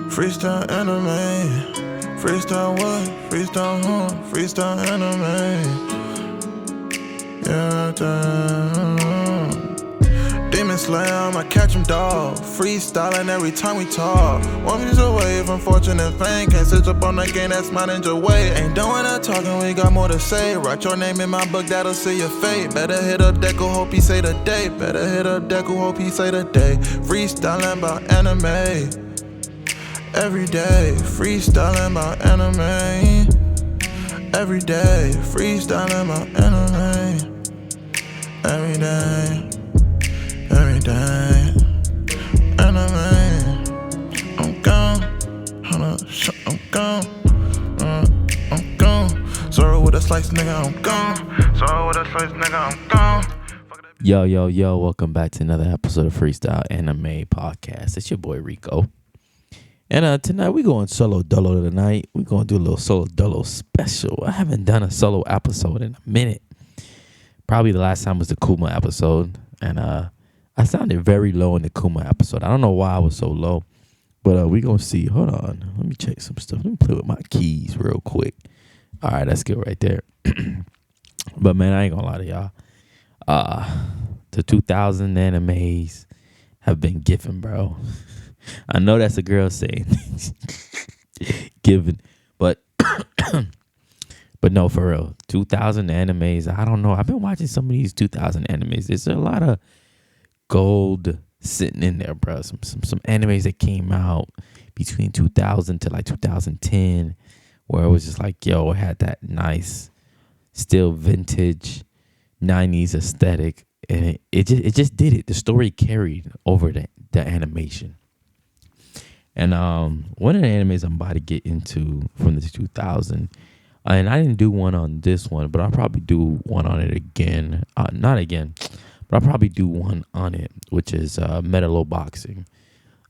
Freestyle anime. Freestyle what? Freestyle freestyle anime. Yeah, Demon Slayer, I'ma catch him, dog. Freestyling every time we talk. 1 piece away from fortune and fame. Can't switch up on the game, that's my ninja way. Ain't doing that talking, we got more to say. Write your name in my book, that'll see your fate. Better hit up Deku, hope he say the day. Better hit up Deku, hope he say the day. Freestyling about anime. Every day, freestyling about anime. Every day, freestyling about anime. Every day. Every day, anime. I'm gone. Hold up, I'm gone. I'm gone. Sorry with a slice, nigga, I'm gone. Sorry with a slice, nigga, I'm gone. Yo, welcome back to another episode of Freestyle Anime Podcast. It's your boy Rico. And tonight we going solo dolo tonight. We're going to do a little solo dolo special. I haven't done a solo episode in a minute. Probably the last time was the Kuma episode. And I sounded very low in the Kuma episode. I don't know why I was so low. But we going to see. Hold on. Let me check some stuff. Let me play with my keys real quick. All right, that's good right there. But, man, I ain't going to lie to y'all. The 2000 animes have been given, bro. I know that's a girl saying given. But no, for real. 2000 animes. I don't know. I've been watching some of these 2000 animes. There's a lot of gold sitting in there, bro. Some animes that came out between 2000 to like 2010, where it was just like, yo, it had that nice, still vintage 90s aesthetic, and it just did it. The story carried over the animation. And one of the animes I'm about to get into from the 2000, and I didn't do one on this one, but I'll probably do one on it again. Not again. But I'll probably do one on it, which is Metaloboxing.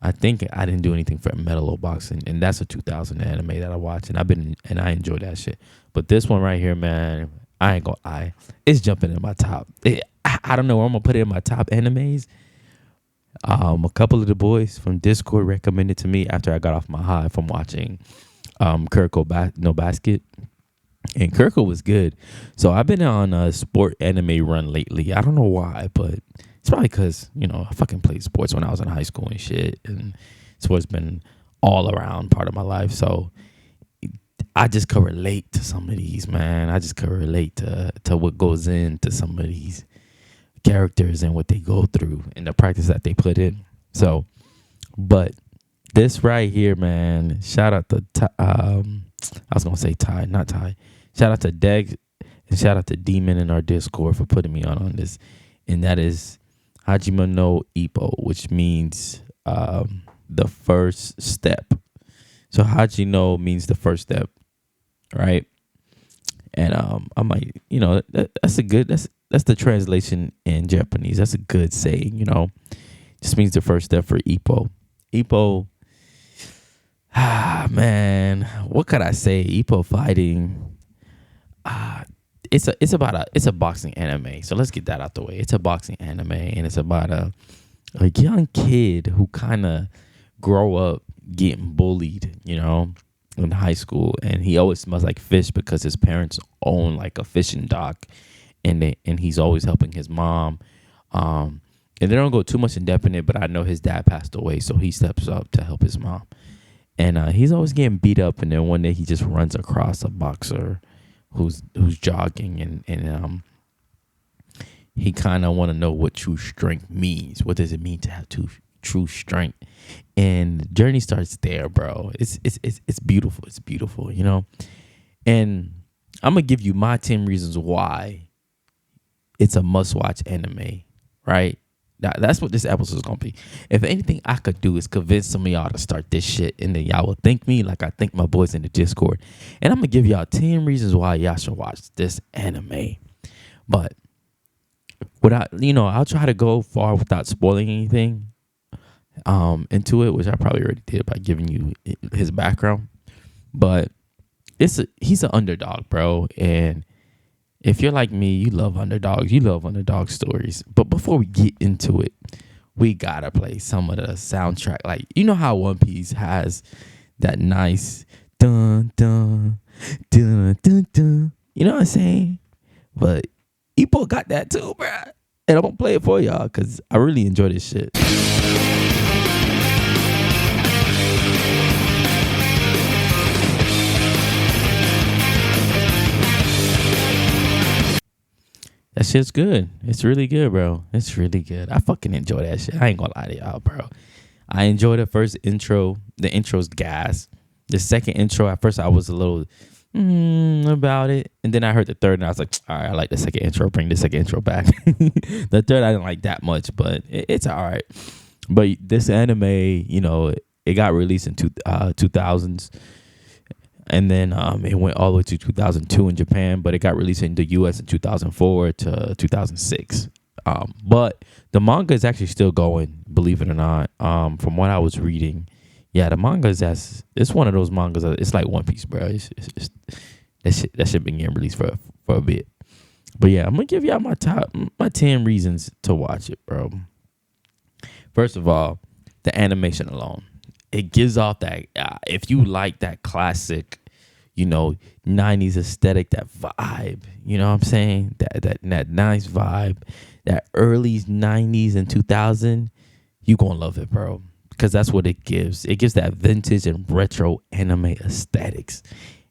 I think I didn't do anything for Metaloboxing, and that's a 2000 anime that I watched, and I enjoy that shit. But this one right here, man, I ain't gonna lie, it's jumping in my top. I don't know where I'm gonna put it in my top animes. A couple of the boys from Discord recommended to me after I got off my high from watching Kuroko no Basket. And Kuroko was good. So I've been on a sport anime run lately. I don't know why, but it's probably because, I fucking played sports when I was in high school and shit. And sports been all around part of my life. So I just can relate to some of these, man. I just can relate to what goes into some of these characters and what they go through and the practice that they put in. So, but this right here, man, shout out to I was gonna say Ty, not Ty. Shout out to Deg and shout out to Demon in our Discord for putting me on this, and that is Hajime no Ippo, which means the first step. So Haji no means the first step, right? And I might, that's the translation in Japanese. That's a good saying, Just means the first step for Ippo. Ippo, man, what could I say? Ippo fighting, it's a boxing anime. So let's get that out the way. It's a boxing anime, and it's about a young kid who kind of grow up getting bullied, in high school, and he always smells like fish because his parents own like a fishing dock, and he's always helping his mom. And they don't go too much in depth in it, but I know his dad passed away, so he steps up to help his mom. And he's always getting beat up, and then one day he just runs across a boxer who's jogging, and he kind of want to know what true strength means. What does it mean to have true strength? And the journey starts there, bro. It's beautiful. It's beautiful, And I'm gonna give you my 10 reasons why it's a must-watch anime, right? That's what this episode is gonna be. If anything I could do is convince some of y'all to start this shit, and then y'all will thank me like I thank my boys in the Discord. And I'm gonna give y'all 10 reasons why y'all should watch this anime. But I'll try to go far without spoiling anything into it, which I probably already did by giving you his background. But he's an underdog, bro, and if you're like me, you love underdogs. You love underdog stories. But before we get into it, we gotta play some of the soundtrack. Like, you know how One Piece has that nice dun dun dun dun dun. You know what I'm saying? But Ippo got that too, bruh. And I'm gonna play it for y'all because I really enjoy this shit. That shit's good. It's really good, bro. It's really good. I fucking enjoy that shit. I ain't gonna lie to y'all, bro. I enjoy the first intro. The intro's gas. The second intro, at first I was a little about it. And then I heard the third and I was like, all right, I like the second intro. Bring the second intro back. The third I didn't like that much, but it's all right. But this anime, you know, it got released in 2000s. And then it went all the way to 2002 in Japan, but it got released in the U.S. in 2004 to 2006. But the manga is actually still going, believe it or not. From what I was reading, yeah, the manga it's one of those mangas. It's like One Piece, bro. It's that shit been getting released for a bit. But yeah, I'm gonna give y'all my 10 reasons to watch it, bro. First of all, the animation alone. It gives off that if you like that classic, you know, 90s aesthetic, that vibe, you know what I'm saying? That nice vibe, that early 90s and 2000, you gonna love it, bro. Because that's what it gives. It gives that vintage and retro anime aesthetics.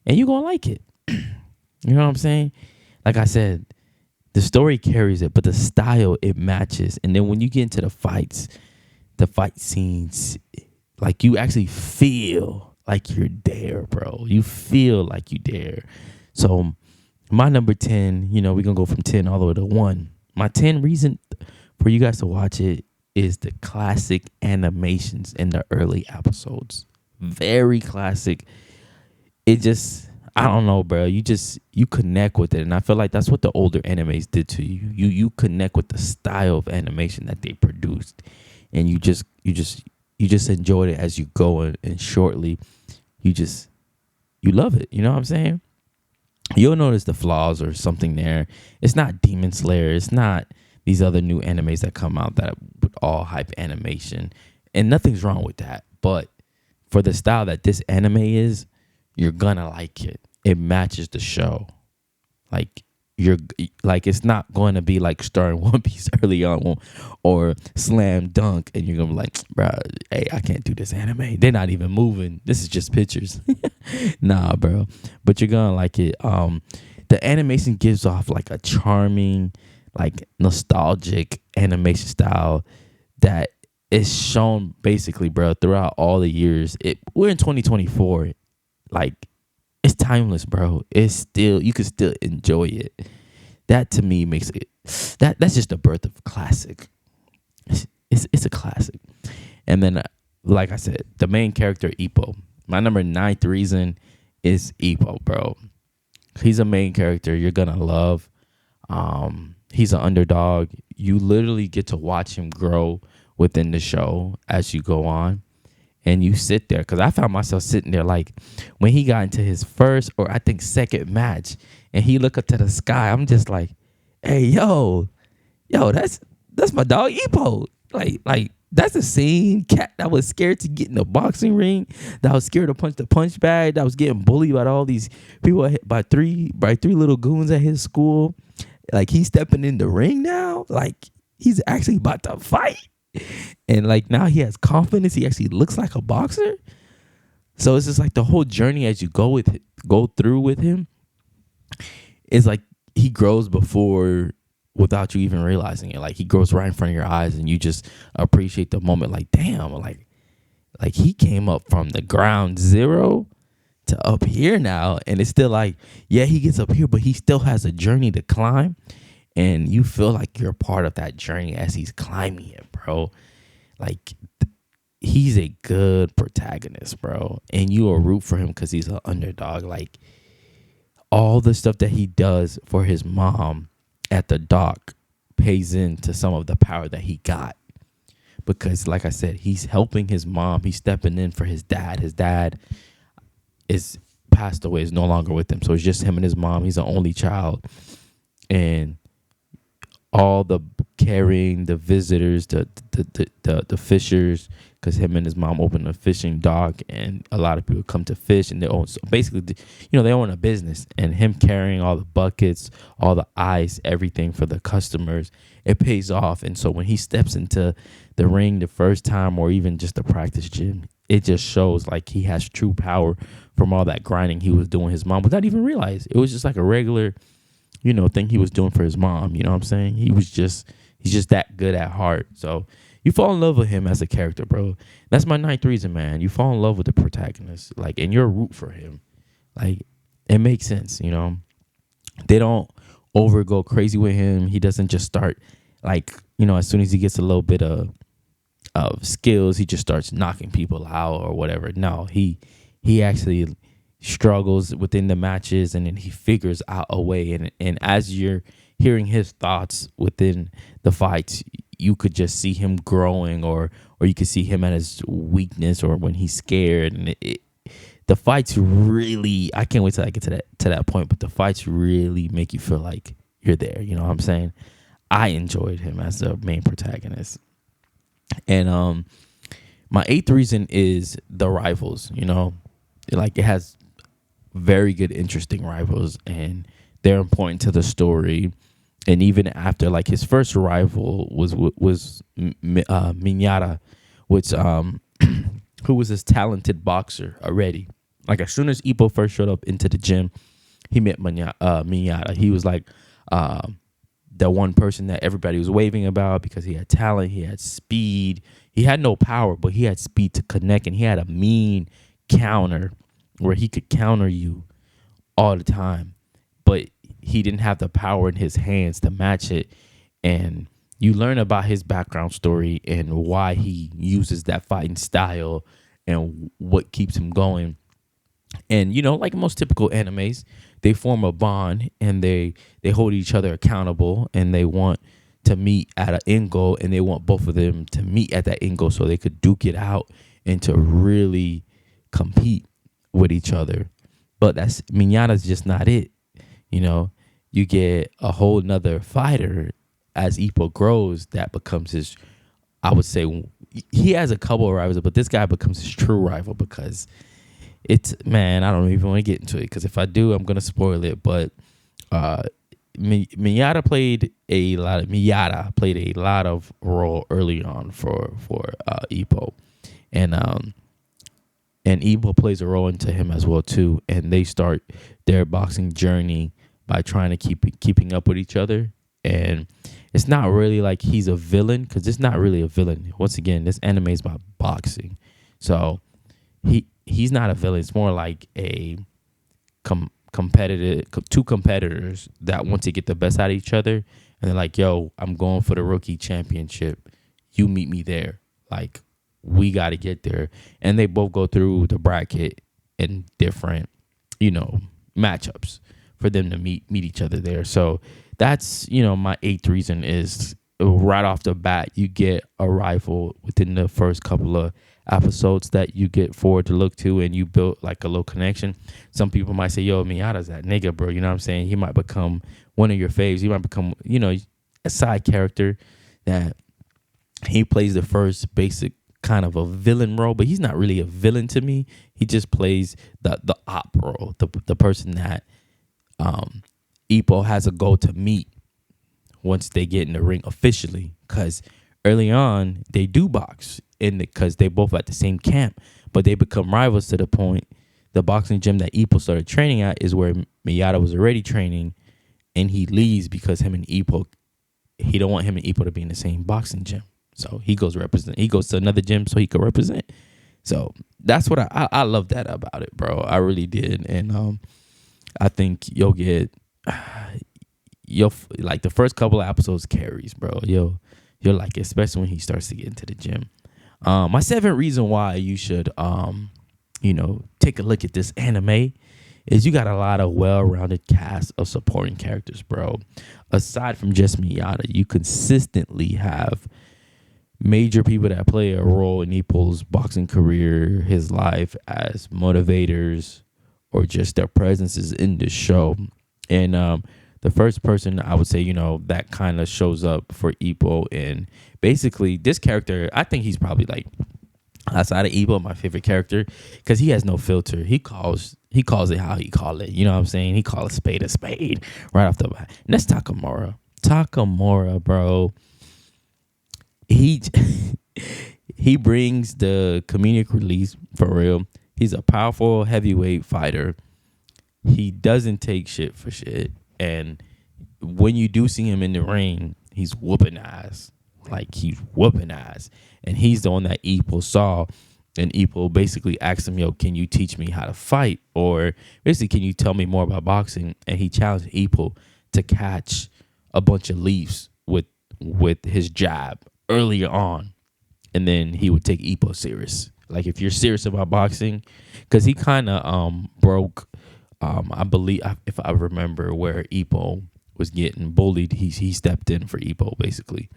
And you gonna like it. You know what I'm saying? Like I said, the story carries it, but the style, it matches. And then when you get into the fight scenes, like you actually feel like you're there, bro. You feel like you're there. So my number 10, you know, we're going to go from 10 all the way to 1. My 10 reason for you guys to watch it is the classic animations in the early episodes. Very classic. It just, I don't know, bro. You connect with it. And I feel like that's what the older animes did to you. You connect with the style of animation that they produced. And you just enjoyed it as you go, and shortly you love it. You know what I'm saying? You'll notice the flaws or something there. It's not Demon Slayer. It's not these other new animes that come out that with all hype animation, and nothing's wrong with that. But for the style that this anime is, you're gonna like it. It matches the show. Like it's not going to be like starting One Piece early on or Slam Dunk and you're gonna be like, bro, hey, I can't do this anime. They're not even moving. This is just pictures. Nah, bro. But you're gonna like it. The animation gives off like a charming, like nostalgic animation style that is shown basically, bro, throughout all the years. We're in 2024. Like, it's timeless, bro. It's still, you can still enjoy it. That to me makes it, that's just the birth of classic. It's a classic. And then, like I said, the main character, Ippo. My number 9th reason is Ippo, bro. He's a main character you're gonna love. He's an underdog. You literally get to watch him grow within the show as you go on. And you sit there, because I found myself sitting there like when he got into his first or I think second match and he looked up to the sky, I'm just like, hey, yo, that's my dog Ippo. Like that's the same cat that was scared to get in the boxing ring, that was scared to punch the punch bag, that was getting bullied by all these people by three little goons at his school. Like, he's stepping in the ring now. Like, he's actually about to fight. And like now he has confidence. He actually looks like a boxer. So it's just like the whole journey as you go through with him is like he grows without you even realizing it. Like, he grows right in front of your eyes and you just appreciate the moment. Like, damn, like he came up from the ground zero to up here now. And it's still like, yeah, he gets up here, but he still has a journey to climb. And you feel like you're part of that journey as he's climbing it, bro. Like, he's a good protagonist, bro. And you will root for him because he's an underdog. Like, all the stuff that he does for his mom at the dock pays into some of the power that he got. Because, like I said, he's helping his mom. He's stepping in for his dad. His dad is passed away, is no longer with him. So it's just him and his mom. He's the only child. And all the carrying the visitors, the fishers, because him and his mom opened a fishing dock, and a lot of people come to fish, and they own, so basically, they own a business, and him carrying all the buckets, all the ice, everything for the customers, it pays off. And so when he steps into the ring the first time, or even just the practice gym, it just shows like he has true power from all that grinding he was doing his mom without even realize. It was just like a regular thing he was doing for his mom. You know what I'm saying? He's just that good at heart. So you fall in love with him as a character, bro. That's my ninth reason, man. You fall in love with the protagonist, like, and you're a root for him. Like, it makes sense, They don't go crazy with him. He doesn't just start, like, as soon as he gets a little bit of skills, he just starts knocking people out or whatever. No, he actually struggles within the matches, and then he figures out a way. And as you're hearing his thoughts within the fights, you could just see him growing, or you could see him at his weakness, or when he's scared. And the fights really, I can't wait till I get to that point. But the fights really make you feel like you're there. You know what I'm saying? I enjoyed him as the main protagonist. And my eighth reason is the rivals. Like, it has very good, interesting rivals, and they're important to the story. And even after, like, his first rival was Minyata, which who was this talented boxer already. Like, as soon as Ippo first showed up into the gym, he met Minyata. He was like the one person that everybody was waving about, because he had talent, he had speed, he had no power, but he had speed to connect, and he had a mean counter where he could counter you all the time, but he didn't have the power in his hands to match it. And you learn about his background story and why he uses that fighting style and what keeps him going. And like most typical animes, they form a bond, and they hold each other accountable, and they want to meet at an end goal, and they want both of them to meet at that end goal so they could duke it out and to really compete with each other. But Minyata's just not it. You get a whole nother fighter as Ippo grows that becomes his, I would say, he has a couple of rivals, but this guy becomes his true rival, because man, I don't even want to get into it, because if I do, I'm going to spoil it. But Minyata played a lot of role early on for Ippo. And Ippo plays a role into him as well too. And they start their boxing journey by trying to keeping up with each other. And it's not really like he's a villain, because it's not really a villain. Once again, this anime is about boxing, so he's not a villain. It's more like a two competitors that want to get the best out of each other, and they're like, "Yo, I'm going for the rookie championship. You meet me there. Like, we got to get there." And they both go through the bracket in different, matchups for them to meet each other there. So that's, my eighth reason is, right off the bat, you get a rival within the first couple of episodes that you get forward to look to, and you build like a little connection. Some people might say, "Yo, Miyata's that nigga, bro." You know what I'm saying? He might become one of your faves. He might become, a side character that he plays the first basic kind of a villain role, but he's not really a villain to me. He just plays the op role, the person that Ippo has a goal to meet once they get in the ring officially, because early on they do box because they both at the same camp, but they become rivals to the point the boxing gym that Ippo started training at is where Miyata was already training, and he leaves because he don't want him and Ippo to be in the same boxing gym. So he goes to another gym so he could represent. So that's what I love that about it, bro. I really did. And I think you'll like the first couple of episodes carries, bro. You'll like it, especially when he starts to get into the gym. My seventh reason why you should take a look at this anime is you got a lot of well-rounded cast of supporting characters, bro. Aside from just Miyata, you consistently have major people that play a role in Ippo's boxing career, his life, as motivators, or just their presences in the show. And the first person I would say, that kind of shows up for Ippo. And basically this character, I think he's probably like, outside of Ippo, my favorite character, because he has no filter. He calls it how he call it. You know what I'm saying? He calls a spade right off the bat. And that's Takamura. Takamura, bro. He he brings the comedic release for real. He's a powerful heavyweight fighter. He doesn't take shit for shit. And when you do see him in the ring, he's whooping ass. Like, he's whooping ass. And he's the one that Ippo saw. And Ippo basically asked him, yo, can you teach me how to fight? Or basically, can you tell me more about boxing? And he challenged Ippo to catch a bunch of leaves with his jab earlier on. And then he would take Ippo serious. Like, if you're serious about boxing, because he kind of broke, I believe, if I remember, where Ippo was getting bullied, he stepped in for Ippo, basically.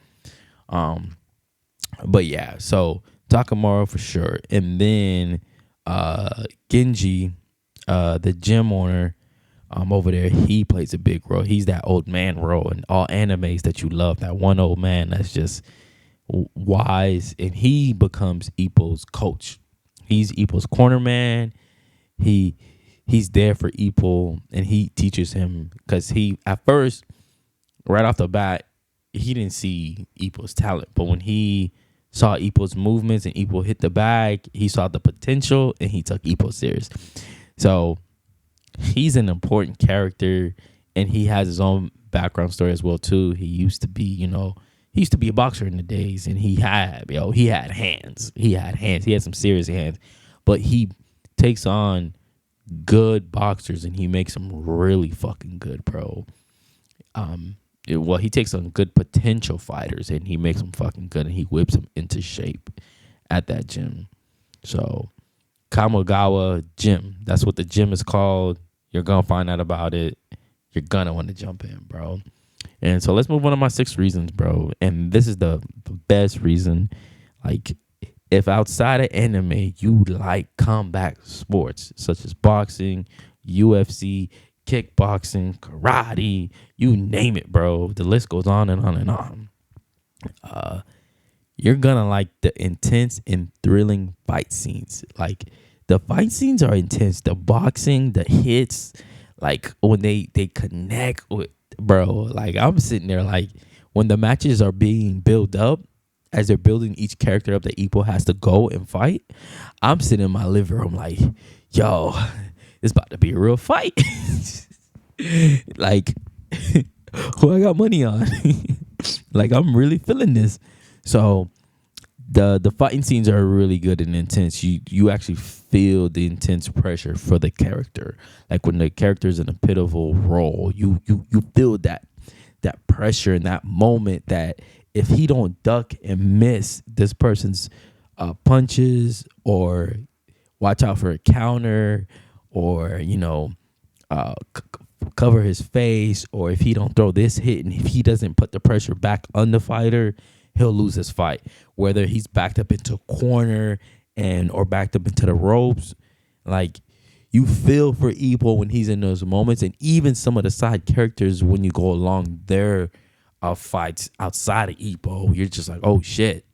But yeah, so Takamura for sure. And then Genji, the gym owner over there, he plays a big role. He's that old man role in all animes that you love, that one old man that's just wise, and he becomes Ippo's coach. He's Ippo's corner man. He's there for Ippo, and he teaches him, because he, at first, right off the bat, he didn't see Ippo's talent, but when he saw Ippo's movements and Ippo hit the bag, he saw the potential, and he took Ippo serious. So he's an important character, and he has his own background story as well too. He used to be, a boxer in the days, and he had hands. He had some serious hands, but he takes on good boxers and he makes them really fucking good, bro. He takes on good potential fighters and he makes them fucking good, and he whips them into shape at that gym. So Kamogawa Gym, that's what the gym is called. You're gonna find out about it. You're gonna want to jump in, bro. And so let's move on to my 6 reasons, bro. And this is the best reason. Like, if outside of anime you like combat sports such as boxing, UFC, kickboxing, karate, you name it, bro. The list goes on and on and on. You're gonna like the intense and thrilling fight scenes. Like, the fight scenes are intense. The boxing, the hits, like when they connect with, bro. Like, I'm sitting there, like, when the matches are being built up, as they're building each character up that Ippo has to go and fight, I'm sitting in my living room like, yo, it's about to be a real fight. Like, who I got money on? Like, I'm really feeling this. So the fighting scenes are really good and intense. You actually feel the intense pressure for the character. Like, when the character's in a pivotal role, you feel that pressure in that moment, that if he don't duck and miss this person's punches, or watch out for a counter, or cover his face, or if he don't throw this hit, and if he doesn't put the pressure back on the fighter, he'll lose his fight. Whether he's backed up into a corner or backed up into the ropes, like, you feel for Ippo when he's in those moments. And even some of the side characters, when you go along their fights outside of Ippo, you're just like, oh shit.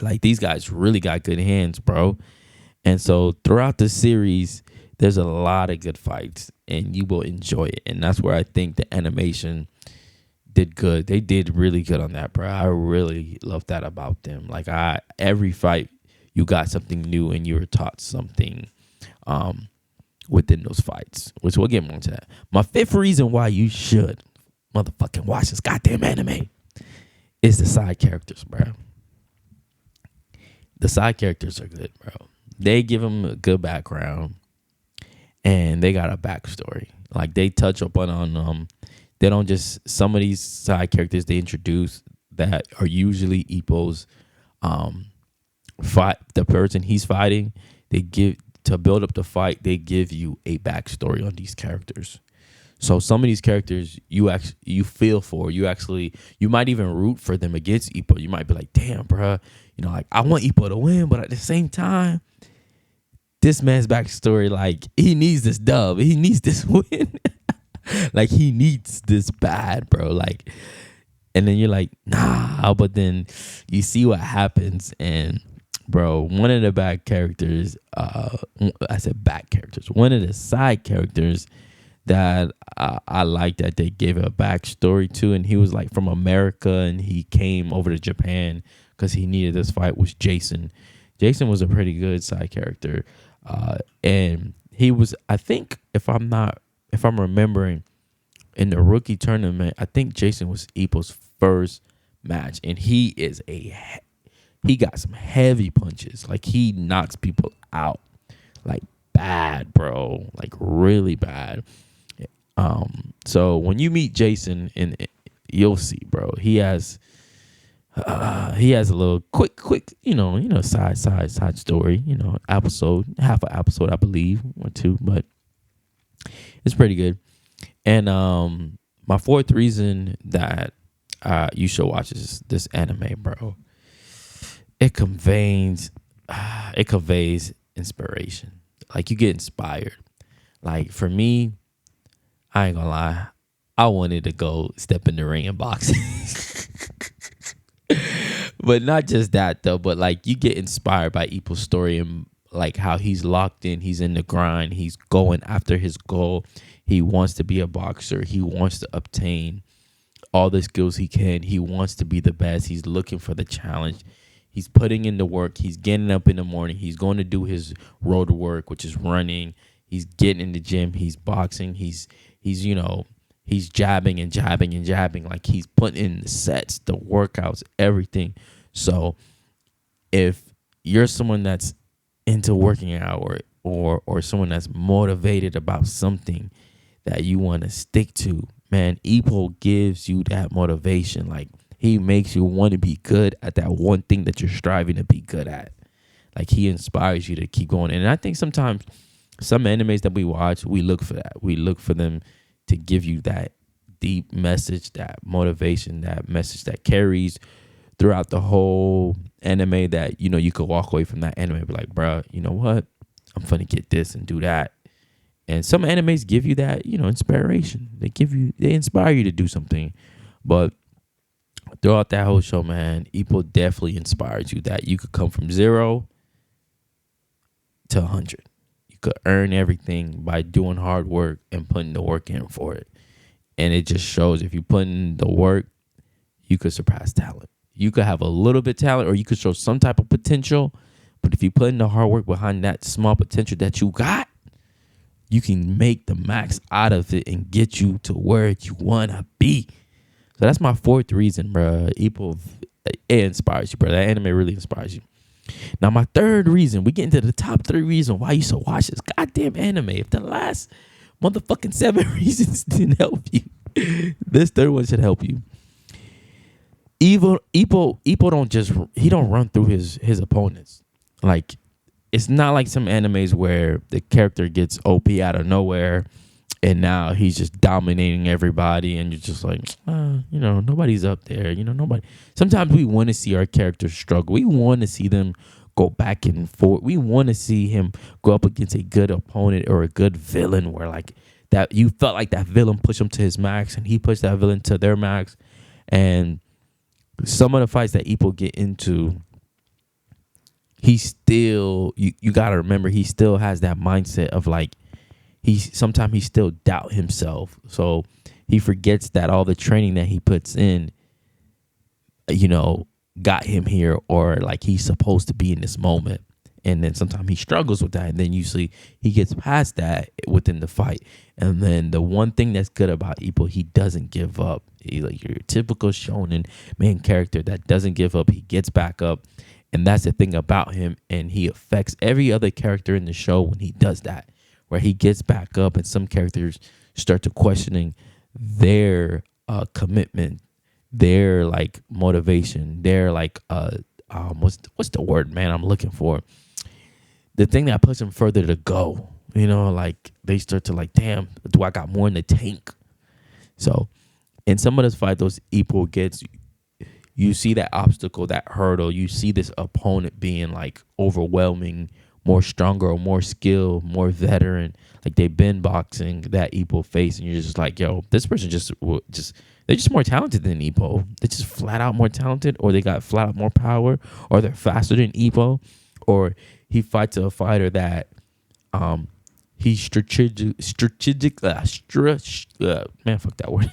Like, these guys really got good hands, bro. And so throughout the series, there's a lot of good fights, and you will enjoy it. And that's where I think the animation did good. They did really good on that, bro. I really love that about them. Like, every fight, you got something new, and you were taught something within those fights, which we'll get more into that. My 5th reason why you should motherfucking watch this goddamn anime is the side characters, bro. The side characters are good, bro. They give them a good background, and they got a backstory. Like, they touch up on they don't just, some of these side characters they introduce that are usually Ippo's fight, the person he's fighting, they give, to build up the fight, they give you a backstory on these characters. So some of these characters you feel for, you might even root for them against Ippo. You might be like, damn, bro, like, I want Ippo to win, but at the same time, this man's backstory, like, he needs this dub, he needs this win. Like he needs this bad, bro. Like, and then you're like, nah, but then you see what happens, and bro, one of the bad characters, I said bad characters, one of the side characters that I like that they gave a backstory to, and he was like from America, and he came over to Japan because he needed this fight, was Jason. Jason was a pretty good side character, and he was, I think, if I'm remembering, in the rookie tournament, I think Jason was Ippo's first match, and he got some heavy punches. Like he knocks people out, like bad, bro, like really bad. So when you meet Jason, and you'll see, bro, he has a little quick, side story, half an episode, I believe, or two, but it's pretty good. And my fourth reason that you should watch this anime, bro, it conveys inspiration. Like you get inspired. Like for me, I ain't gonna lie, I wanted to go step in the ring and box. But not just that though, but like you get inspired by Ippo's story, and like how he's locked in, he's in the grind, he's going after his goal. He wants to be a boxer. He wants to obtain all the skills he can. He wants to be the best. He's looking for the challenge. He's putting in the work. He's getting up in the morning. He's going to do his road work, which is running. He's getting in the gym. He's boxing. He's jabbing and jabbing and jabbing. Like he's putting in the sets, the workouts, everything. So if you're someone that's into working out, or someone that's motivated about something that you want to stick to, man, Ippo gives you that motivation. Like he makes you want to be good at that one thing that you're striving to be good at. Like he inspires you to keep going. And I think sometimes some animes that we watch, we look for that. We look for them to give you that deep message, that motivation, that message that carries throughout the whole anime, that, you could walk away from that anime and be like, bro, you know what? I'm finna get this and do that. And some animes give you that, inspiration. They inspire you to do something. But throughout that whole show, man, Ippo definitely inspires you that you could come from 0 to 100. You could earn everything by doing hard work and putting the work in for it. And it just shows, if you put in the work, you could surpass talent. You could have a little bit of talent, or you could show some type of potential. But if you put in the hard work behind that small potential that you got, you can make the max out of it and get you to where you want to be. So that's my fourth reason, bro. Ippo, it inspires you, bro. That anime really inspires you. Now, my third reason, we get into the top 3 reasons why you should watch this goddamn anime. If the last motherfucking 7 reasons didn't help you, this third one should help you. Ippo don't run through his opponents. Like, it's not like some animes where the character gets OP out of nowhere and now he's just dominating everybody, and you're just like, nobody's up there. Nobody. Sometimes we want to see our characters struggle. We want to see them go back and forth. We want to see him go up against a good opponent or a good villain, where like that you felt like that villain pushed him to his max and he pushed that villain to their max. And some of the fights that Ippo get into, he still, you got to remember, he still has that mindset of like, sometimes he still doubt himself. So he forgets that all the training that he puts in, got him here, or like he's supposed to be in this moment. And then sometimes he struggles with that. And then usually he gets past that within the fight. And then the one thing that's good about Ippo, he doesn't give up. He's like your typical shonen main character that doesn't give up. He gets back up. And that's the thing about him. And he affects every other character in the show when he does that, where he gets back up, and some characters start to questioning their commitment, their like motivation, their like what's the word, man, I'm looking for? The thing that pushes them further to go. Like they start to like, damn, do I got more in the tank? So in some of those fights, those Ippo gets, you see that obstacle, that hurdle, you see this opponent being like overwhelming more stronger or more skilled, more veteran. Like they've been boxing that Ippo face, and you're just like, yo, this person they're just more talented than Ippo. They're just flat out more talented, or they got flat out more power, or they're faster than Ippo, or he fights a fighter that he's strategic man, fuck that word.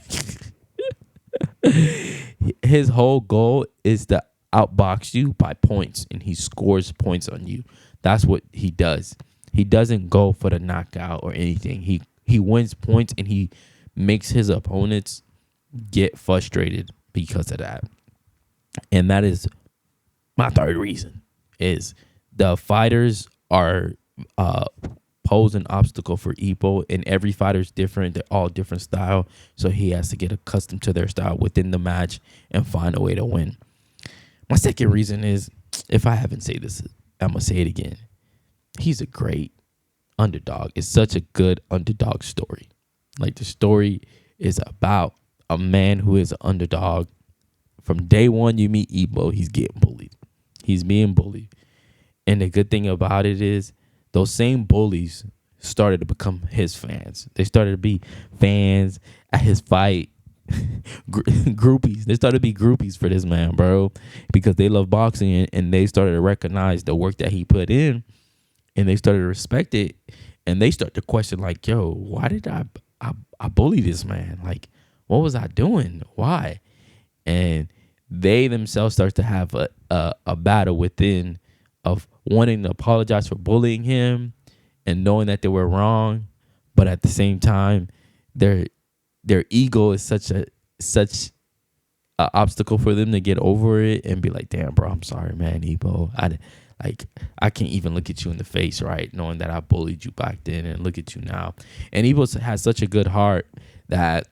His whole goal is to outbox you by points, and he scores points on you. That's what he does. He doesn't go for the knockout or anything. He wins points, and he makes his opponents get frustrated because of that. And that is my third reason, is the fighters are pose an obstacle for Ippo, and every fighter's different. They're all different style, so he has to get accustomed to their style within the match and find a way to win. My second reason is, if I haven't said this, I'm gonna say it again. He's a great underdog. It's such a good underdog story. Like, the story is about a man who is an underdog. From day one you meet Ippo, he's getting bullied. He's being bullied. And the good thing about it is, those same bullies started to become his fans. They started to be fans at his fight. Groupies. They started to be groupies for this man, bro, because they love boxing, and they started to recognize the work that he put in, and they started to respect it, and they start to question, like, yo, why did I bully this man? Like, what was I doing? Why? And they themselves start to have a battle within of wanting to apologize for bullying him and knowing that they were wrong, but at the same time, their ego is such a obstacle for them to get over it and be like, damn, bro, I'm sorry, man, Ippo. I can't even look at you in the face, right, knowing that I bullied you back then, and look at you now. And Ippo has such a good heart that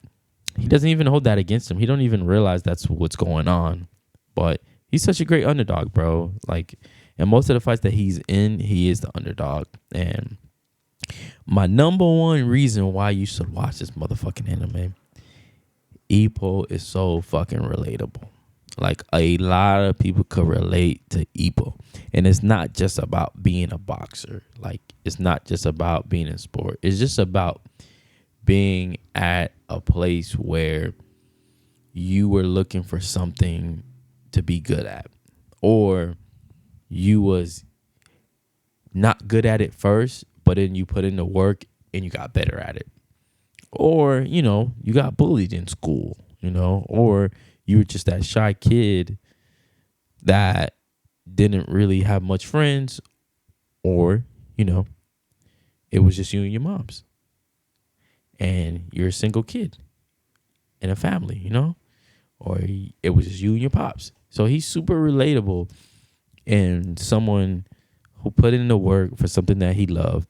he doesn't even hold that against him. He don't even realize that's what's going on. But he's such a great underdog, bro. Like, and most of the fights that he's in, he is the underdog. And my number one reason why you should watch this motherfucking anime, Ippo is so fucking relatable. Like, a lot of people could relate to Ippo. And it's not just about being a boxer. Like, it's not just about being in sport. It's just about being at a place where you were looking for something to be good at, or you was not good at it first, but then you put in the work and you got better at it. Or, you know, you got bullied in school, you know, or you were just that shy kid that didn't really have much friends, or, you know, it was just you and your moms, and you're a single kid in a family, you know, or it was just you and your pops. So he's super relatable, and someone who put in the work for something that he loved,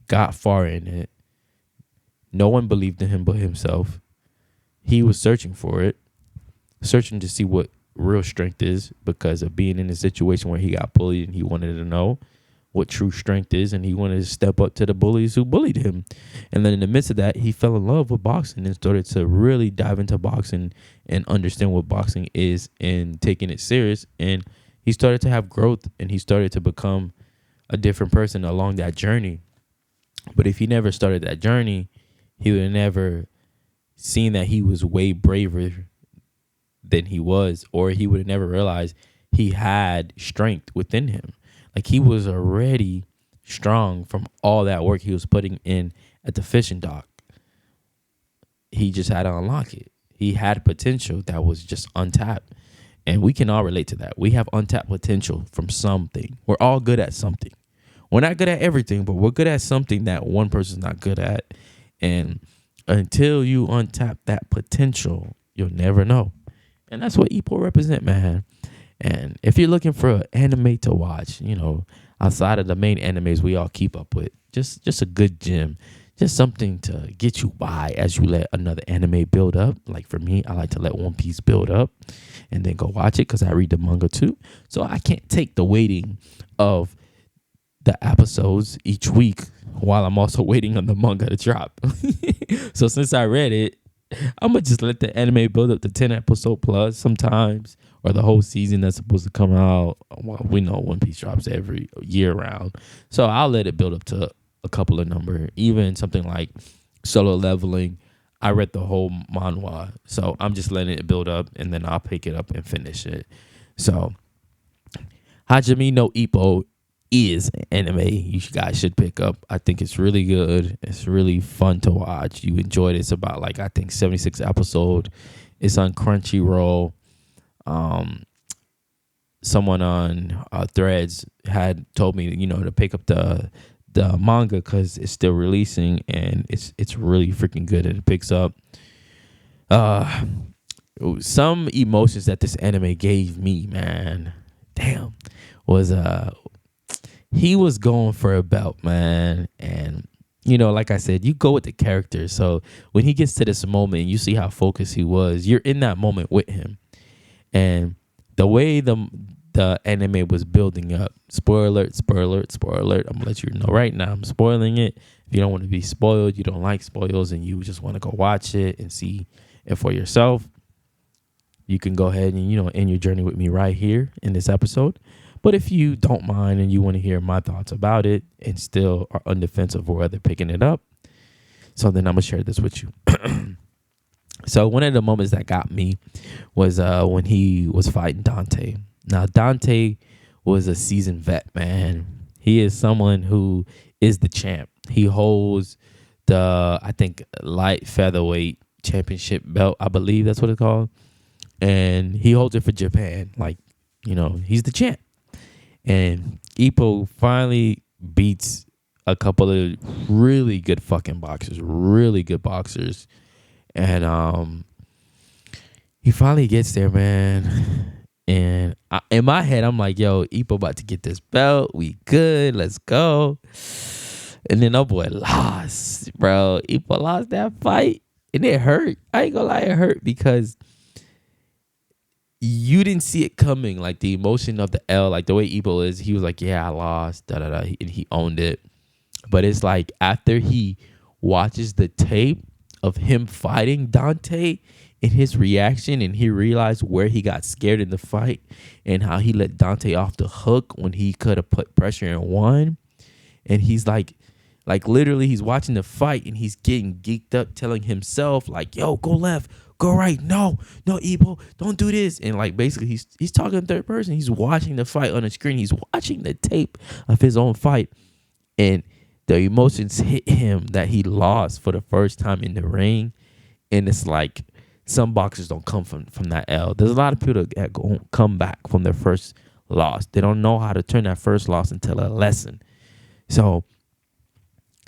got far in it. No one believed in him but himself. He was searching for it, searching to see what real strength is, because of being in a situation where he got bullied, and he wanted to know what true strength is, and he wanted to step up to the bullies who bullied him. And then in the midst of that, he fell in love with boxing and started to really dive into boxing and understand what boxing is and taking it serious. And he started to have growth, and he started to become a different person along that journey. But if he never started that journey, he would have never seen that he was way braver than he was, or he would have never realized he had strength within him. Like, he was already strong from all that work he was putting in at the fishing dock. He just had to unlock it. He had potential that was just untapped. And we can all relate to that. We have untapped potential from something. We're all good at something. We're not good at everything, but we're good at something that one person's not good at. And until you untap that potential, you'll never know. And that's what Ippo represent, man. And if you're looking for an anime to watch, you know, outside of the main animes we all keep up with, just a good gem, just something to get you by as you let another anime build up. Like, for me, I like to let One Piece build up and then go watch it, because I read the manga too. So I can't take the waiting of the episodes each week while I'm also waiting on the manga to drop. So since I read it, I'm going to just let the anime build up to 10 episode plus sometimes, or the whole season that's supposed to come out. Well, we know One Piece drops every year round, so I'll let it build up to a couple of number. Even something like Solo Leveling, I read the whole manhwa, so I'm just letting it build up, and then I'll pick it up and finish it. So Hajime no Ippo is an anime you guys should pick up. I think it's really good. It's really fun to watch. You enjoy it. It's about like I think 76 episode. It's on Crunchyroll. Someone on Threads had told me, to pick up the manga because it's still releasing and it's really freaking good, and it picks up some emotions that this anime gave me, man. Damn, was he was going for a belt, man. And like I said, you go with the character. So when he gets to this moment, you see how focused he was. You're in that moment with him, and the way the anime was building up. Spoiler alert, spoiler alert, spoiler alert. I'm gonna let you know right now. I'm spoiling it. If you don't want to be spoiled, you don't like spoils, and you just want to go watch it and see it for yourself, you can go ahead and end your journey with me right here in this episode. But if you don't mind and you want to hear my thoughts about it and still are undefensive or whether picking it up, so then I'm gonna share this with you. So one of the moments that got me was when he was fighting Dante. Now Dante was a seasoned vet, man. He is someone who is the champ. He holds the, I think, light featherweight championship belt. I believe that's what it's called. And he holds it for Japan. Like, he's the champ. And Ippo finally beats a couple of really good fucking boxers. Really good boxers. And he finally gets there, man. And in my head, I'm like, yo, Ippo about to get this belt. We good. Let's go. And then that boy lost, bro. Ippo lost that fight. And it hurt. I ain't gonna lie, it hurt because you didn't see it coming. Like the emotion of the L, like the way Ippo is, he was like, yeah, I lost, and he owned it. But it's like after he watches the tape of him fighting Dante and his reaction, and he realized where he got scared in the fight and how he let Dante off the hook when he could have put pressure and won. And he's like literally he's watching the fight and he's getting geeked up, telling himself like, yo, go left, go right. No, Ippo, don't do this. And like basically he's talking in third person. He's watching the fight on the screen. He's watching the tape of his own fight. And the emotions hit him that he lost for the first time in the ring. And it's like some boxers don't come from that L. There's a lot of people that go come back from their first loss. They don't know how to turn that first loss into a lesson. So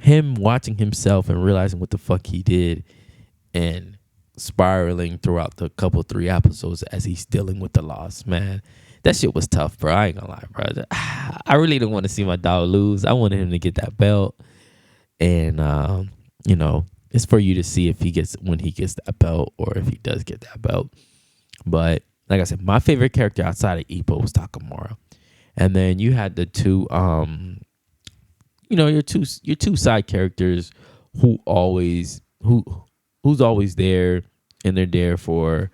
him watching himself and realizing what the fuck he did and spiraling throughout the couple 3 episodes as he's dealing with the loss, man, that shit was tough, bro. I ain't gonna lie, bro. I really didn't want to see my dog lose. I wanted him to get that belt. And it's for you to see when he gets that belt or if he does get that belt. But like I said, my favorite character outside of Ippo was Takamura. And then you had the two your two side characters who's always there, and they're there for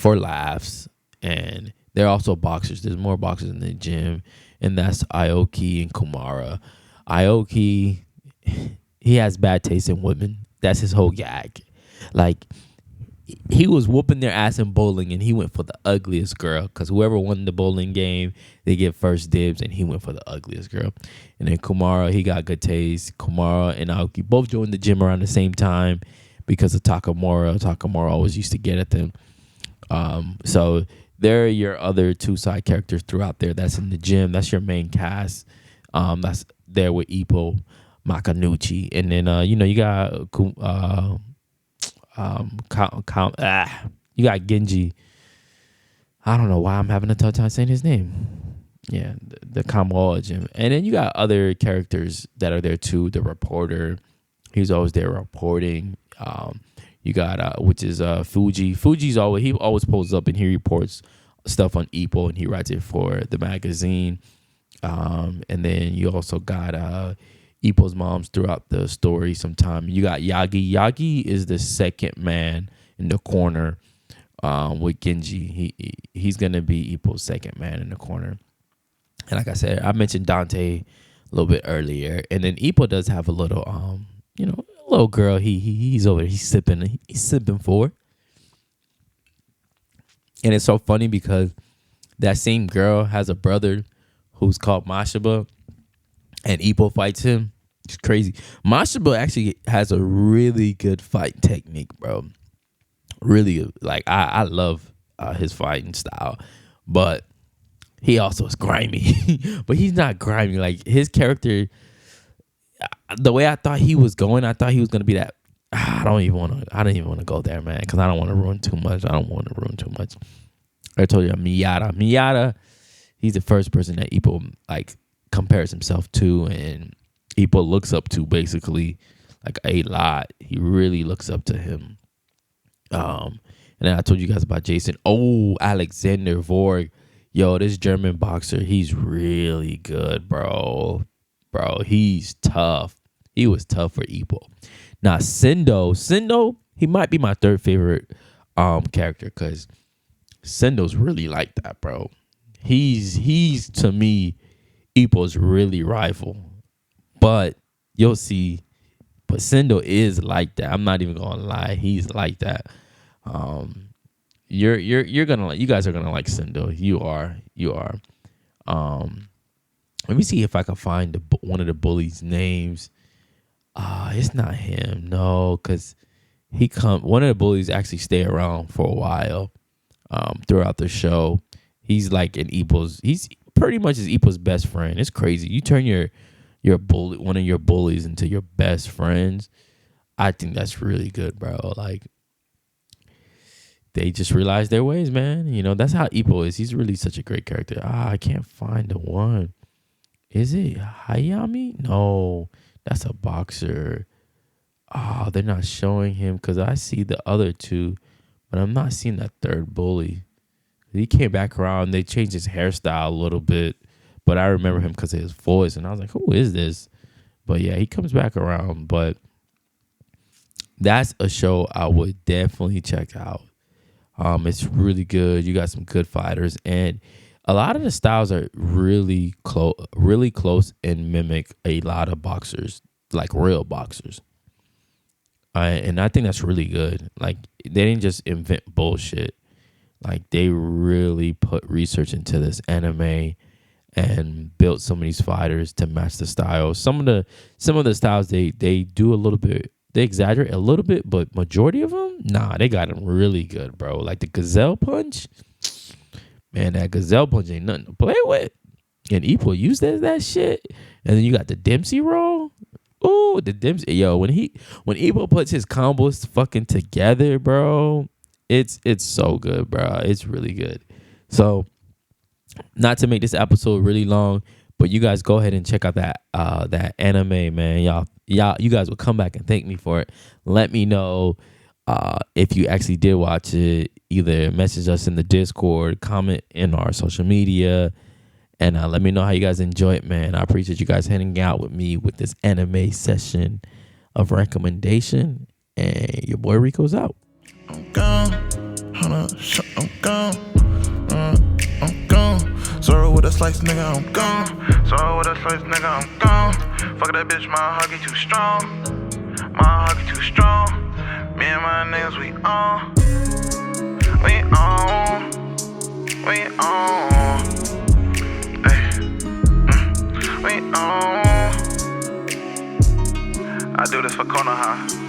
laughs, and they're also boxers. There's more boxers in the gym, and that's Aoki and Kumara. Aoki, he has bad taste in women. That's his whole gag. Like, he was whooping their ass in bowling, and he went for the ugliest girl because whoever won the bowling game, they get first dibs, and he went for the ugliest girl. And then Kumara, he got good taste. Kumara and Aoki both joined the gym around the same time because of Takamura. Takamura always used to get at them. So there are your other two side characters throughout there. That's in the gym. That's your main cast. That's there with Ippo, Makanuchi, and then you got you got Genji. I don't know why I'm having a tough time saying his name. Yeah, the Kamoa gym. And then you got other characters that are there too. The reporter, he's always there reporting. You got which is Fuji. He always pulls up and he reports stuff on Ippo and he writes it for the magazine. And then you also got Ippo's moms throughout the story sometime. You got Yagi. Yagi is the second man in the corner with Genji. He's gonna be Ippo's second man in the corner. And like I said, I mentioned Dante a little bit earlier, and then Ippo does have a little a little girl. He's over there. He's sipping for. And it's so funny because that same girl has a brother who's called Mashaba, and Ippo fights him. It's crazy. Mashaba actually has a really good fight technique, bro. Really, like I love his fighting style, but he also is grimy. But he's not grimy. Like his character, the way I thought he was going, I thought he was gonna be that. I don't even want to go there, man, because I don't want to ruin too much. I told you, Miyata, he's the first person that Ippo like compares himself to, and Ippo looks up to, basically, like a lot. He really looks up to him. And then I told you guys about Jason. Oh, Alexander Vorg. Yo, this German boxer, he's really good, bro. Bro, he's tough. He was tough for Ippo. Now, Sendo, he might be my third favorite character, because Sendo's really like that, bro. He's to me, Ippo's really rival. But you'll see, but Sendo is like that. I'm not even gonna lie, he's like that. You guys are gonna like Sendo. You are. Let me see if I can find one of the bullies' names. It's not him, no, because one of the bullies actually stay around for a while throughout the show. He's like he's pretty much Ippo's best friend. It's crazy. You turn your bully, one of your bullies, into your best friends. I think that's really good, bro. Like, they just realize their ways, man. You know, that's how Ippo is. He's really such a great character. I can't find the one. Is it Hayami? No, that's a boxer. They're not showing him, because I see the other two, but I'm not seeing that third bully. He came back around. They changed his hairstyle a little bit, but I remember him because of his voice, and I was like, who is this? But yeah, he comes back around. But that's a show I would definitely check out. It's really good. You got some good fighters, and a lot of the styles are really close and mimic a lot of boxers, like real boxers. And I think that's really good. Like, they didn't just invent bullshit. Like, they really put research into this anime and built some of these fighters to match the styles. Some of the styles they do a little bit. They exaggerate a little bit, but majority of them, nah, they got them really good, bro. Like the Gazelle Punch, man, that Gazelle Punch ain't nothing to play with. And Ippo used that shit. And then you got the Dempsey roll. Ooh, the Dempsey. Yo, when Ippo puts his combos fucking together, bro, it's so good, bro. It's really good. So, not to make this episode really long, but you guys go ahead and check out that anime, man. You guys will come back and thank me for it. Let me know if you actually did watch it. Either message us in the Discord, comment in our social media, and let me know how you guys enjoy it, man. I appreciate you guys hanging out with me with this anime session of recommendation. And your boy Rico's out. I'm gone. I'm gone. I'm gone. Sorrow with a slice, nigga, I'm gone. Sorrow with a slice, nigga, I'm gone. Fuck that bitch, my hockey too strong. My hockey too strong. Me and my niggas, we on. We on. We on. Ay. We on. I do this for Konoha.